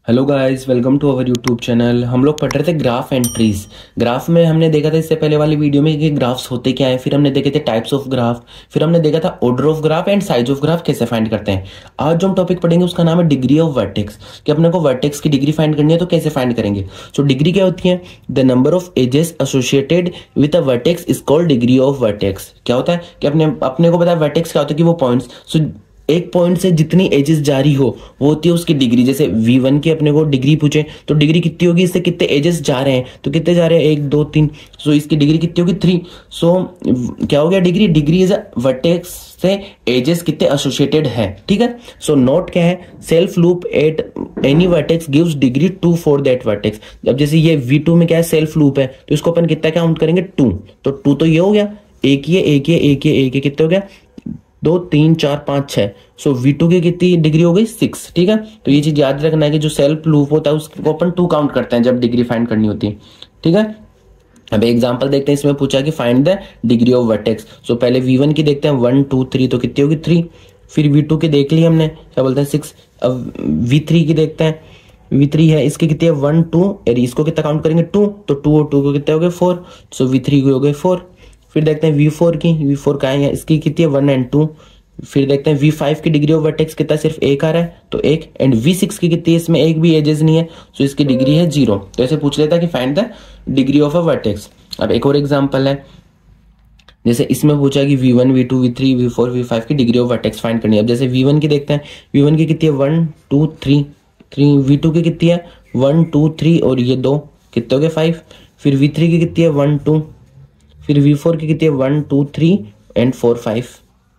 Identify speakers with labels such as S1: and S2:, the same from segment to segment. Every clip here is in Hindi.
S1: Hello guys, welcome to our YouTube channel. हम लोग पढ़ रहे थे ग्राफ एंड ट्रीज। ग्राफ में हमने देखा था इससे पहले वाली वीडियो में कि ग्राफ्स होते क्या है, फिर हमने देखे थे टाइप्स ऑफ ग्राफ, फिर हमने देखा था order of graph and size of graph कैसे फाइंड करते हैं। आज जो हम टॉपिक पढ़ेंगे उसका नाम है डिग्री ऑफ वर्टेक्स, कि अपने को वर्टेक्स की डिग्री फाइंड करनी है तो कैसे फाइंड करेंगे। सो डिग्री क्या होती है? The number of edges associated with a vertex is called degree of vertex. क्या होता है कि अपने को पता है वर्टेक्स क्या होता है कि वो पॉइंट्स, सो एक पॉइंट से जितनी एजेस जारी हो वो होती है उसकी डिग्री। जैसे V1 की अपने को डिग्री पूछे तो डिग्री कितनी होगी, इससे कितने एजेस जा रहे हैं, तो कितने जा रहे हैं 1 2 3, सो इसकी डिग्री कितनी होगी 3। सो क्या हो गया degree? Degree is a vertex से एजेस कितने एसोसिएटेड है, ठीक है। सो नोट क्या है? Self loop at any vertex gives degree 2 for that vertex. अब जैसे ये V2 में क्या है, सेल्फ लूप है, तो इसको अपन कितना काउंट करेंगे 2, तो 2 तो ये हो गया, एक ही है, एक ही है, एक ही है, एक ही, कितने हो गया 2 3 4 5 6। सो V2 की कितनी डिग्री हो गई 6, ठीक है। तो ये चीज याद रखना है कि जो सेल्फ लूप होता है उसको अपन 2 काउंट करते हैं जब डिग्री फाइंड करनी होती है, ठीक है। अब एग्जांपल देखते हैं, इसमें पूछा कि find the degree of vertex. So पहले V1 की देखते हैं 1 2 3, तो कितनी होगी 3। फिर V2 की देख ली हमने, क्या बोलते हैं 6। अब V3 की देखते हैं, V3 है, इसके कितनी है 1 2, यार इसको कितना काउंट करेंगे 2, तो 2 और 2 को कितने हो गए 4। सो V3 की हो गए 4। फिर देखते हैं V4 की, V4 का है, इसकी कितनी है 1 and 2। फिर देखते हैं V5 की डिग्री ऑफ वर्टेक्स कितना, सिर्फ एक आ रहा है तो एक, एंड V6 की कितनी है, इसमें एक भी एजेस नहीं है, सो इसकी डिग्री है 0। तो ऐसे पूछ लेता है कि find the degree of a vertex. अब एक और एग्जांपल है, जैसे इसमें पूछा कि V1 V2 V3 V4 V5 की डिग्री ऑफ वर्टेक्स फाइंड करनी है। अब जैसे V1 की देखते हैं, V1 की कितनी है 1 2 3 3, V2 की कितनी है 1 2 3 और ये 2, कितने हो गए 5। फिर V3 की कितनी है 1 2, फिर V4 की कितनी है 1 2 3 एंड 4 5,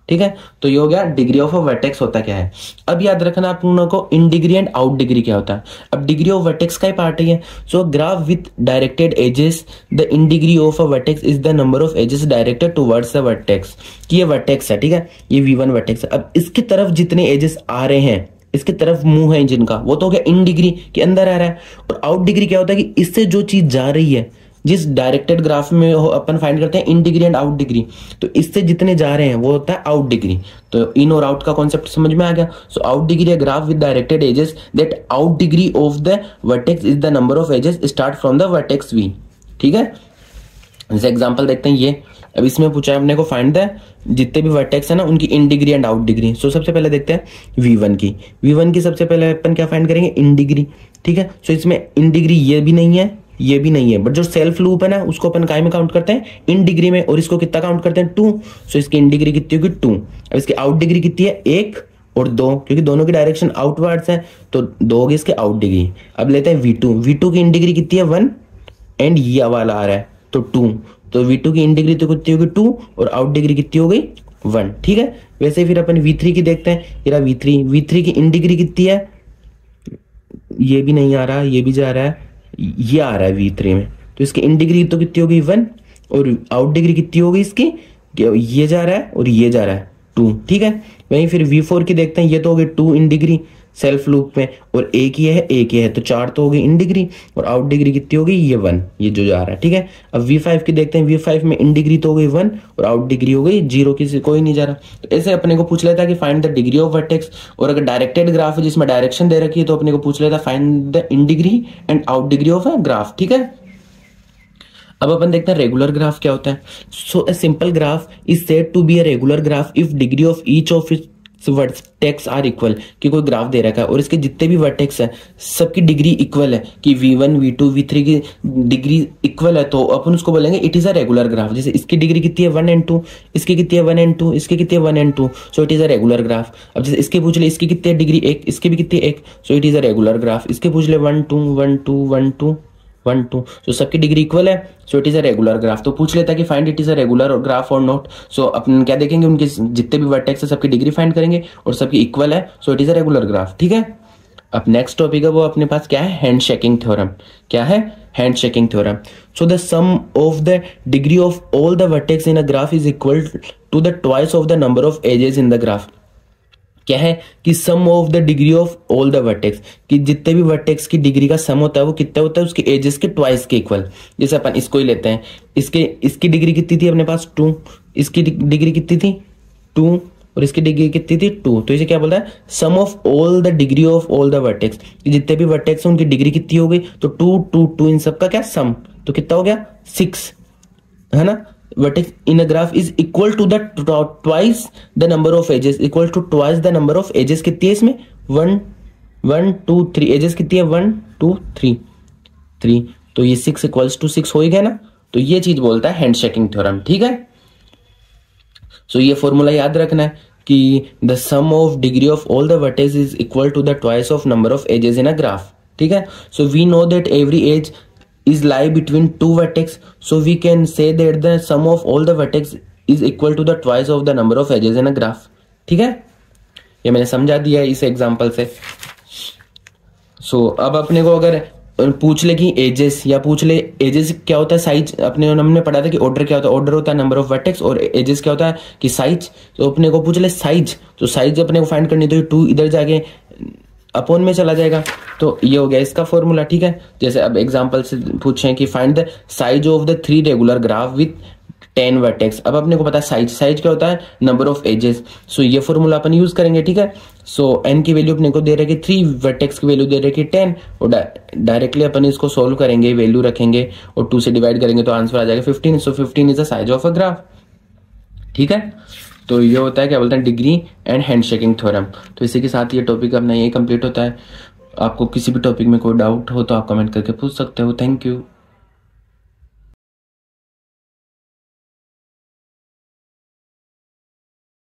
S1: ठीक है। तो ये हो गया डिग्री ऑफ अ वर्टेक्स होता क्या है। अब याद रखना आप लोगों को इन डिग्री एंड आउट डिग्री क्या होता है। अब डिग्री ऑफ वर्टेक्स का ही पार्ट ही है। So graph with directed edges, the in degree of a vertex is the number of edges directed towards the vertex. कि ये वर्टेक्स है, ठीक है, ये V1 वर्टेक्स है। अब इसकी तरफ जितने एजेस आ रहे हैं, इसकी तरफ मुंह है जिनका, वो तो हो गया इन डिग्री के अंदर आ रहा है। और आउट डिग्री क्या होता है कि इससे जो चीज जा रही है, जिस डायरेक्टेड ग्राफ में अपन फाइंड करते हैं इन डिग्री एंड आउट डिग्री, तो इससे जितने जा रहे हैं वो होता है आउट डिग्री। तो इन और आउट का कॉन्सेप्ट समझ में आ गया। सो आउट डिग्री है graph with directed edges that out degree of the vertex is the number of edges start from the vertex V, ठीक है। जैसे एग्जांपल देखते हैं ये, अब इसमें पूछा है अपने को फाइंड द जितने भी वर्टेक्स है ना उनकी in degree and out degree. So सबसे पहले देखते हैं V1 की सबसे पहले अपन क्या फाइंड करेंगे, इन डिग्री, ठीक है। सो इसमें इन डिग्री ये भी नहीं है, ये भी नहीं है, बट जो सेल्फ लूप है ना उसको अपन काय में काउंट करते हैं, इन डिग्री में, और इसको कितना काउंट करते हैं 2। सो इसकी इन डिग्री कितनी होगी 2। अब इसकी आउट डिग्री कितनी है 1 और 2, क्योंकि दोनों की डायरेक्शन आउटवर्ड्स है तो 2 होगी इसके आउट डिग्री। अब लेते हैं V2 की इन डिग्री कितनी है 1 एंड ये वाला आ रहा है तो 2, तो V2 की इन डिग्री तो कितनी होगी 2 और आउट डिग्री कितनी हो गई 1, ठीक है। वैसे फिर अपन V3 की देखते हैं, ये V3 की इन डिग्री कितनी है, ये भी नहीं आ रहा, ये भी जा रहा है, ये आ रहा है V3 में, तो इसकी इन डिग्री तो कितनी होगी 1 और आउट डिग्री कितनी होगी इसकी, ये जा रहा है और ये जा रहा है 2, ठीक है। वहीं फिर V4 की देखते हैं, ये तो हो गई 2 इन डिग्री सेल्फ लूप में, और एक ये है तो 4 तो हो गई इन डिग्री, और आउट डिग्री कितनी हो गई ये 1, ये जो जा रहा है, ठीक है। अब V5 की देखते हैं, V5 में इन डिग्री तो हो गई 1 और आउट डिग्री हो गई 0, किसी कोई नहीं जा रहा। तो ऐसे अपने को पूछ लेता है कि find the degree of vertex. और अगर डायरेक्टेड ग्राफ है जिसमें डायरेक्शन दे रखी है तो अपने को पूछ लेता है find the in degree and out degree of a graph, ठीक है। अब अपन देखते हैं रेगुलर ग्राफ क्या होता है। So a simple graph is said to be a regular graph if degree of each of its vertex are equal. कि कोई ग्राफ दे रखा है और इसके जितने भी वर्टेक्स है सबकी डिग्री इक्वल है, कि V1 V2 V3 की डिग्री इक्वल है, तो अपन उसको बोलेंगे it is a regular graph. जैसे इसकी डिग्री कितनी है 1 and 2, इसकी कितनी है 1 and 2, इसकी कितनी है 1 and 2, so it is a regular graph. अब जैसे इसके पूछ ले इसकी कितनी है डिग्री 1, इसकी भी कितनी है 1, so it is a regular graph. इसके पूछ ले 1 2 1 2 1 2 1 2, सो सबकी डिग्री इक्वल है, so it is a regular graph. तो पूछ लेता है कि find it is a regular graph और नॉट। सो अपन क्या देखेंगे, उनके जितने भी वर्टेक्स है सबकी डिग्री फाइंड करेंगे और सबकी इक्वल है, so it is a regular graph, ठीक है। अब नेक्स्ट टॉपिक है वो अपने पास क्या है, हैंड शेकिंग थ्योरम। क्या है? Hand shaking theorem. So the sum of the degree of all the vertex in a graph is equal to the twice of the number of edges in the graph. क्या है कि sum of the degree of all the vertex, कि जितने भी वर्टेक्स की डिग्री का सम होता है वो कितना होता है, उसके एजेस के ट्वाइस के इक्वल। जैसे अपन इसको ही लेते हैं, इसकी डिग्री कितनी थी अपने पास 2, इसकी डिग्री कितनी थी 2, और इसकी डिग्री कितनी थी 2, तो इसे क्या बोलता है sum of all the degree of all the vertex, जितने भी वर्टेक्स हैं उनकी डिग्री कितनी हो गई, तो 2 2 2 इन सबका क्या सम, तो कितना हो गया 6, है ना। Vertex in a graph is equal to the twice the number of edges, equal to twice the number of edges, कितनी है इसमें 1 1 2 3, एजेस कितनी है 1 2 3 3, तो ये 6 इक्वल्स टू 6 हो ही गया ना। तो ये चीज बोलता है हैंडशेकिंग थ्योरम, ठीक है। सो ये फॉर्मूला याद रखना है कि the sum of degree of all the vertex is equal to the twice of number of edges in a graph, ठीक है। So we know that every edge is lie between two vertex, so we can say that the sum of all the vertex is equal to the twice of the number of edges in a graph, ठीक है। ये मैंने समझा दिया इस एग्जांपल से। सो अब अपने को अगर पूछ ले कि एजेस, या पूछ ले एजेस क्या होता है साइज, अपने हमने पढ़ा था कि ऑर्डर क्या होता है, ऑर्डर होता है नंबर ऑफ वर्टेक्स, और एजेस क्या होता है कि साइज, तो अपने को पूछ ले साइज, तो साइज अपने को फाइंड करनी, तो 2 इधर जाके अपॉन में चला जाएगा, तो ये हो गया इसका फॉर्मूला, ठीक है। जैसे अब एग्जांपल से पूछें कि find the size of the 3 regular graph with 10 vertex, अब अपने को पता है साइज, साइज क्या होता है नंबर ऑफ एजेस, सो ये फॉर्मूला अपन यूज करेंगे, ठीक है। सो n की वैल्यू अपने को दे रहे कि 3, वर्टेक्स की वैल्यू दे रहे कि 10, और डायरेक्टली अपन इसको सोल्व करेंगे, वैल्यू रखेंगे और 2 से डिवाइड करेंगे तो आंसर आ जाएगा 15, सो 15 is the size of a graph, ठीक है। तो ये होता है क्या बोलते हैं डिग्री एंड हैंडशेकिंग थ्योरम। तो इसी के साथ ये टॉपिक अपना यही कंप्लीट होता है। आपको किसी भी टॉपिक में कोई डाउट हो तो आप कमेंट करके पूछ सकते हो। Thank you.